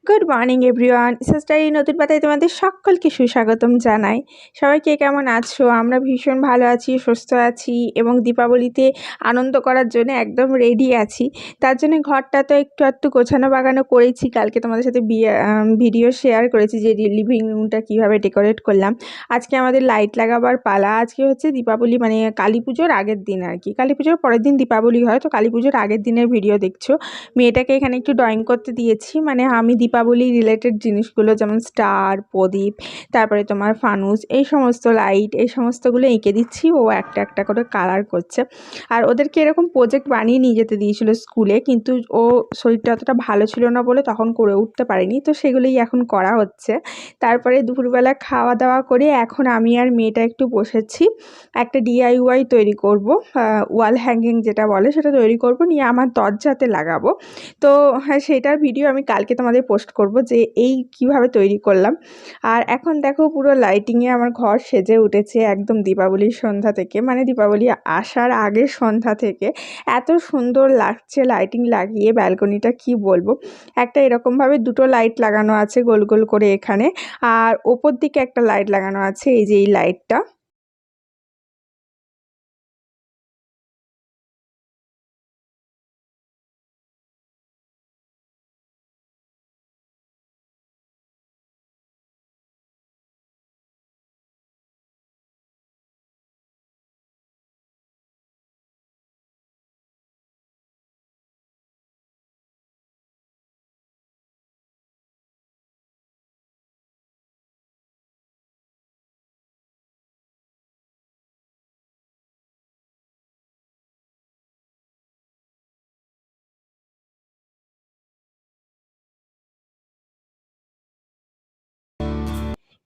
Good morning everyone. Sister নতুন পাতায় তোমাদের সকলকে সুস্বাগতম জানাই। সবাই কে কেমন আছো? আমরা ভীষণ ভালো আছি, সুস্থ আছি এবং দীপাবলিতে আনন্দ করার জন্য একদম রেডি আছি। তার জন্য ঘরটা তো একটু একটু গোছানো বাগানো করেছি। কালকে তোমাদের সাথে ভিডিও শেয়ার করেছি যে লিভিং রুমটা কীভাবে ডেকোরেট করলাম। আজকে আমাদের লাইট লাগাবার পালা। আজকে হচ্ছে দীপাবলি, মানে কালী পুজোর আগের দিন আর কি। কালী পুজোর পরের দিন দীপাবলি হয়, তো কালী পুজোর আগের দিনের ভিডিও দেখছো। মেয়েটাকে এখানে একটু ড্রয়িং করতে দিয়েছি, মানে আমি দীপাবলি রিলেটেড জিনিসগুলো যেমন স্টার, প্রদীপ, তারপরে তোমার ফানুস, এই সমস্ত লাইট, এই সমস্তগুলো এঁকে দিচ্ছি। ও একটা একটা করে কালার করছে। আর ওদেরকে এরকম প্রজেক্ট বানিয়ে নিয়ে যেতে দিয়েছিল স্কুলে, কিন্তু ও শরীরটা অতটা ভালো ছিল না বলে তখন করে উঠতে পারিনি, তো সেগুলোই এখন করা হচ্ছে। তারপরে দুপুরবেলা খাওয়া দাওয়া করে এখন আমি আর মেয়েটা একটু বসেছি। একটা ডিআইওয়াই তৈরি করব, ওয়াল হ্যাঙ্গিং যেটা বলে সেটা তৈরি করব, নিয়ে আমার দরজাতে লাগাবো। তো হ্যাঁ, সেটার ভিডিও আমি কালকে তোমাদের পোস্ট করব যে এই কিভাবে তৈরি করলাম। আর এখন দেখো পুরো লাইটিংয়ে আমার ঘর সেজে উঠেছে একদম দীপাবলির সন্ধ্যা থেকে, মানে দীপাবলি আসার আগের সন্ধ্যা থেকে এত সুন্দর লাগছে লাইটিং লাগিয়ে। ব্যালকনিটা কি বলবো, একটা এরকমভাবে দুটো লাইট লাগানো আছে গোল গোল করে এখানে, আর ওপর দিকে একটা লাইট লাগানো আছে, এই যে এই লাইটটা।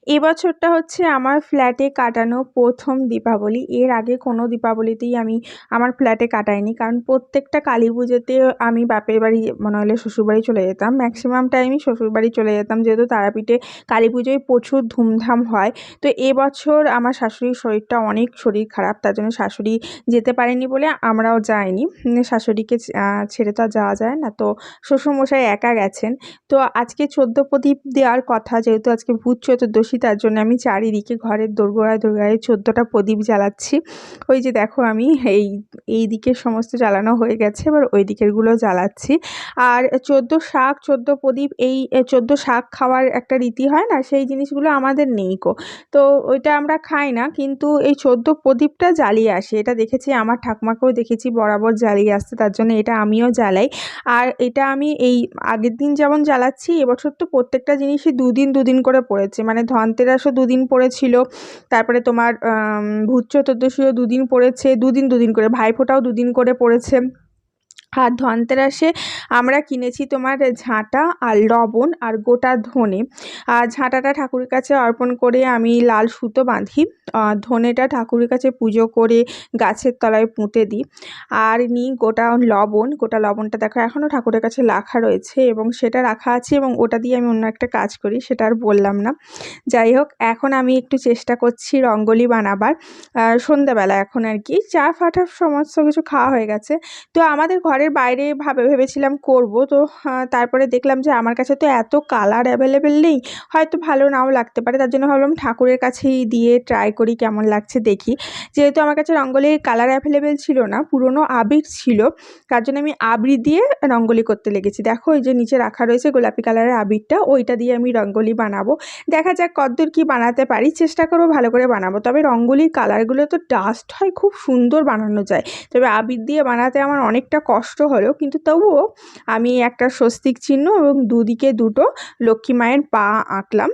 এবছরটা হচ্ছে আমার ফ্ল্যাটে কাটানো প্রথম দীপাবলি। এর আগে কোনো দীপাবলিতেই আমি আমার ফ্ল্যাটে কাটাইনি, কারণ প্রত্যেকটা কালী পুজোতে আমি বাপের বাড়ি মনে হলে শ্বশুরবাড়ি চলে যেতাম। ম্যাক্সিমাম টাইমই শ্বশুরবাড়ি চলে যেতাম, যেহেতু তারাপীঠে কালী পুজোয় প্রচুর ধুমধাম হয়। তো এবছর আমার শাশুড়ির শরীরটা অনেক শরীর খারাপ, তার জন্য শাশুড়ি যেতে পারেনি বলে আমরাও যাইনি। শাশুড়িকে ছেড়ে তো আর যাওয়া যায় না, তো শ্বশুরমশাই একা গেছেন। তো আজকে 14 প্রদীপ দেওয়ার কথা, যেহেতু আজকে ভূত চতুর্দশী, তার জন্য আমি চারিদিকে ঘরের দোরগোড়ায় দোরগোড়ায় 14টা প্রদীপ জ্বালাচ্ছি। ওই যে দেখো আমি এই দিকের সমস্ত জ্বালানো হয়ে গেছে, এবার ওই দিকেরগুলো জ্বালাচ্ছি। আর 14 শাক 14 প্রদীপ, এই 14 শাক খাওয়ার একটা রীতি হয় না, সেই জিনিসগুলো আমাদের নেই কো। তো ওইটা আমরা খাই না, কিন্তু এই 14 প্রদীপটা জ্বালিয়ে আসি। এটা দেখেছি আমার ঠাকুমাকেও দেখেছি বরাবর জ্বালিয়ে আসতে, তার জন্য এটা আমিও জ্বালাই। আর এটা আমি এই আগের দিন যেমন জ্বালাচ্ছি, এবছর তো প্রত্যেকটা জিনিসই দুদিন দুদিন করে পড়েছে, মানে ধনতেরাসও দুদিন পড়েছিল, তারপরে তোমার ভূত চতুর্দশীও দুদিন পড়েছে, দুদিন দুদিন করে, ভাইফোঁটাও দুদিন করে পড়েছে। আর ধনতেরাসে আমরা কিনেছি তোমার ঝাঁটা আর লবণ আর গোটা ধনে। আর ঝাঁটাটা ঠাকুরের কাছে অর্পণ করে আমি লাল সুতো বাঁধি, ধনেটা ঠাকুরের কাছে পুজো করে গাছের তলায় পুঁতে দিই। আর নিই গোটা লবণটা দেখো এখনও ঠাকুরের কাছে রাখা রয়েছে, এবং সেটা রাখা আছে, এবং ওটা দিয়ে আমি অন্য একটা কাজ করি, সেটা আর বললাম না। যাই হোক, এখন আমি একটু চেষ্টা করছি রঙ্গোলি বানাবার। সন্ধ্যাবেলা এখন আর কি চা ফাটা সমস্ত কিছু খাওয়া হয়ে গেছে। তো আমাদের ঘরের বাইরে ভেবেছিলাম করব, তো তারপরে দেখলাম যে আমার কাছে তো এত কালার অ্যাভেলেবেল নেই, হয়তো ভালো নাও লাগতে পারে, তার জন্য ভাবলাম ঠাকুরের কাছেই দিয়ে ট্রাই করি কেমন লাগছে দেখি। যেহেতু আমার কাছে রঙ্গোলির কালার অ্যাভেলেবেল ছিল না, পুরনো আবির ছিল, তার জন্য আমি আবৃ দিয়ে রঙ্গোলি করতে লেগেছি। দেখো ওই যে নিচে রাখা রয়েছে গোলাপি কালারের আবিরটা, ওইটা দিয়ে আমি রঙ্গোলি বানাবো। দেখা যাক কতদূর কী বানাতে পারি, চেষ্টা করবো ভালো করে বানাবো। তবে রঙ্গোলির কালারগুলো তো ডাস্ট হয়, খুব সুন্দর বানানো যায়। তবে আবির দিয়ে বানাতে আমার অনেকটা কষ্ট হলো, কিন্তু তবুও আমি একটা স্বস্তিক চিহ্ন এবং দুদিকে দুটো লক্ষ্মী মায়ের পা আঁকলাম।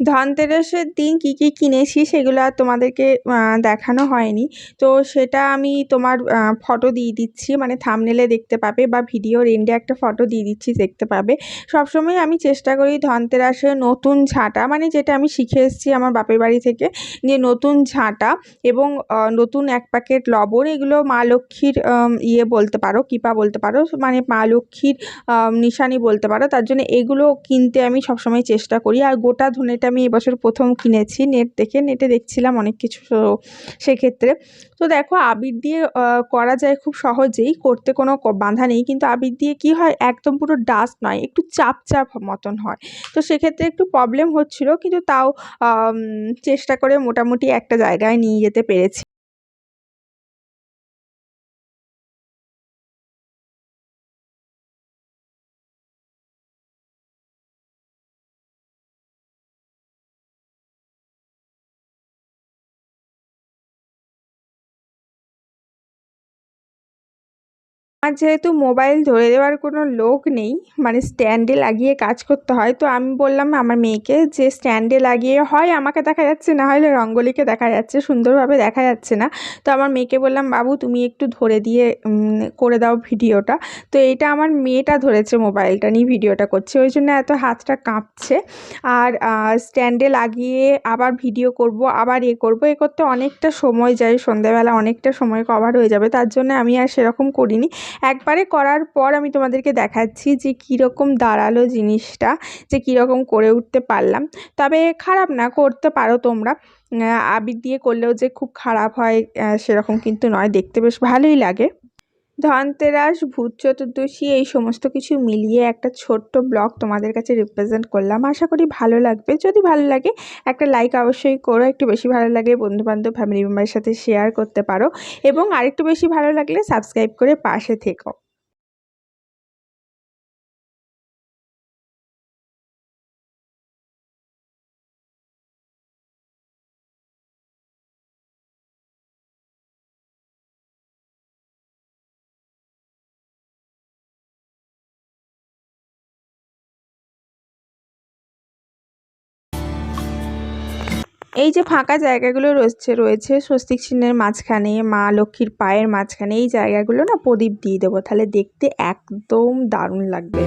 ধনতেরাসের দিন কী কী কিনেছি সেগুলো আর তোমাদেরকে দেখানো হয়নি, তো সেটা আমি তোমার ফটো দিয়ে দিচ্ছি, মানে থাম্বনেলে দেখতে পাবে, বা ভিডিওর এন্ডে একটা ফটো দিয়ে দিচ্ছি, দেখতে পাবে। সবসময় আমি চেষ্টা করি ধনতেরাসে নতুন ঝাঁটা, মানে যেটা আমি শিখে এসেছি আমার বাপের বাড়ি থেকে, যে নতুন ঝাঁটা এবং নতুন 1 প্যাকেট লবণ, এগুলো মা লক্ষ্মীর ইয়ে বলতে পারো, কৃপা বলতে পারো, মানে মা লক্ষ্মীর নিশানি বলতে পারো, তার জন্য এগুলো কিনতে আমি সবসময় চেষ্টা করি। আর গোটা ধনেটা আমি এবছর প্রথম কিনেছি নেট দেখে, নেটে দেখছিলাম অনেক কিছু, সেক্ষেত্রে তো দেখো আবির দিয়ে করা যায় খুব সহজেই, করতে কোনো বাধা নেই, কিন্তু আবির দিয়ে কি হয় একদম পুরো ডাস্ট নয়, একটু চাপ চাপ মতন হয়। তো সেক্ষেত্রে একটু প্রবলেম হচ্ছিল, কিন্তু তাও চেষ্টা করে মোটামুটি একটা জায়গায় নিয়ে যেতে পেরেছি। আমার যেহেতু মোবাইল ধরে দেওয়ার কোনো লোক নেই, মানে স্ট্যান্ডে লাগিয়ে কাজ করতে হয়, তো আমি বললাম আমার মেয়েকে যে স্ট্যান্ডে লাগিয়ে হয় আমাকে দেখা যাচ্ছে, না হলে রঙ্গোলিকে দেখা যাচ্ছে, সুন্দরভাবে দেখা যাচ্ছে না। তো আমার মেয়েকে বললাম বাবু তুমি একটু ধরে দিয়ে করে দাও ভিডিওটা। তো এইটা আমার মেয়েটা ধরেছে, মোবাইলটা নিয়ে ভিডিওটা করছে, ওই জন্য এত হাতটা কাঁপছে। আর স্ট্যান্ডে লাগিয়ে আবার ভিডিও করব, আবার করব, করতে অনেকটা সময় যায়, সন্ধ্যাবেলা অনেকটা সময় কভার হয়ে যাবে, তার জন্য আমি আর সেরকম করিনি। একবারে করার পর আমি তোমাদেরকে দেখাচ্ছি যে কীরকম দাঁড়ালো জিনিসটা, যে কীরকম করে উঠতে পারলাম। তবে খারাপ না, করতে পারো তোমরা। আবির দিয়ে করলেও যে খুব খারাপ হয় সেরকম কিন্তু নয়, দেখতে বেশ ভালোই লাগে। ধনতেরাস, ভূত চতুর্দশী এই সমস্ত কিছু মিলিয়ে একটা ছোট্ট ব্লগ তোমাদের কাছে রিপ্রেজেন্ট করলাম, আশা করি ভালো লাগবে। যদি ভালো লাগে একটা লাইক অবশ্যই করো, একটু বেশি ভালো লাগে বন্ধুবান্ধব ফ্যামিলি মেম্বারের সাথে শেয়ার করতে পারো, এবং আরেকটু বেশি ভালো লাগলে সাবস্ক্রাইব করে পাশে থেকো। এই যে ফাঁকা জায়গাগুলো রয়েছে স্বস্তিক চিহ্নের মাঝখানে, মা লক্ষ্মীর পায়ের মাঝখানে, এই জায়গাগুলো না প্রদীপ দিয়ে দেবো, তাহলে দেখতে একদম দারুণ লাগবে।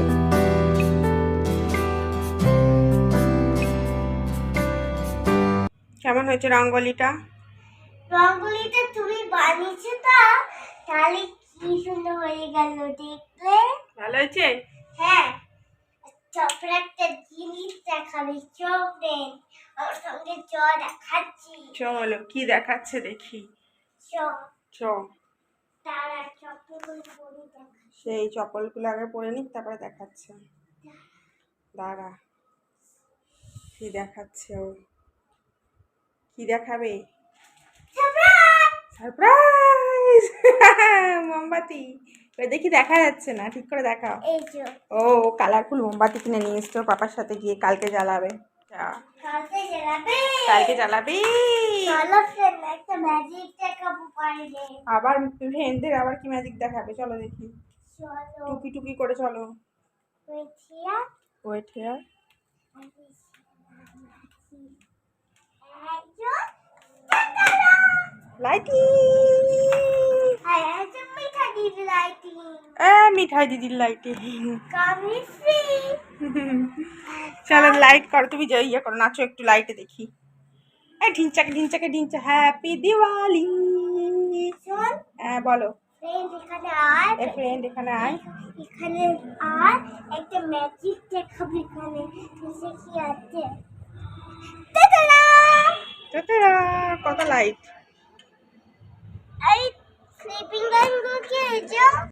কেমন হয়েছে রঙ্গোলিটা? রঙ্গোলিটা তুমি বানিয়েছো তা, তাহলে কি সুন্দর হয়ে গেল দেখলে। ভালো হয়েছে? হ্যাঁ, চপের একটা জিনিস দেখাবে, চোখ নেই আমার সঙ্গে চ দেখাচ্ছি। চলো কি দেখাচ্ছে দেখি। চ চ তারা চপ্পলগুলো পরে দেখাচ্ছে। সেই চপ্পলগুলো আগে পরে নিক, তারপরে দেখাচ্ছে। দাঁড়া, কি দেখাচ্ছে ও, কি দেখাবে? সারপ্রাইজ! মোমবাতি। এবার দেখি, দেখা যাচ্ছে না, ঠিক করে দেখাও। এই যে ও কালারফুল মোমবাতি কিনে নিয়ে এসছো পাপার সাথে গিয়ে, কালকে জ্বালাবে। কালকে জ্বালাবে। কালকে জ্বালাবে। চলো ফ্রেন্ড, একটা ম্যাজিক দেখাবো বাইরে। আবার ফ্রেন্ডদের আবার কি ম্যাজিক দেখাবে, চলো দেখি। চলো টুকি টুকি করে চলো। Wait here. Wait here. Lighting. Mithai দিদির লাইটিং। চলো লাইট করো, তুমি যে ইয়ে করো, নাচো একটু লাইটে দেখি। এই ঢিনচাকে ঢিনচাকে ঢিনচা, হ্যাপি দিওয়ালি। হ্যাঁ বলো। ফ্রেন্ড এখানে আয়। এখানে আর একটা ম্যাজিক দেখাবো, এখানে কি আছে। কত লাইট। এই স্লিপিং লাইন গুলো কি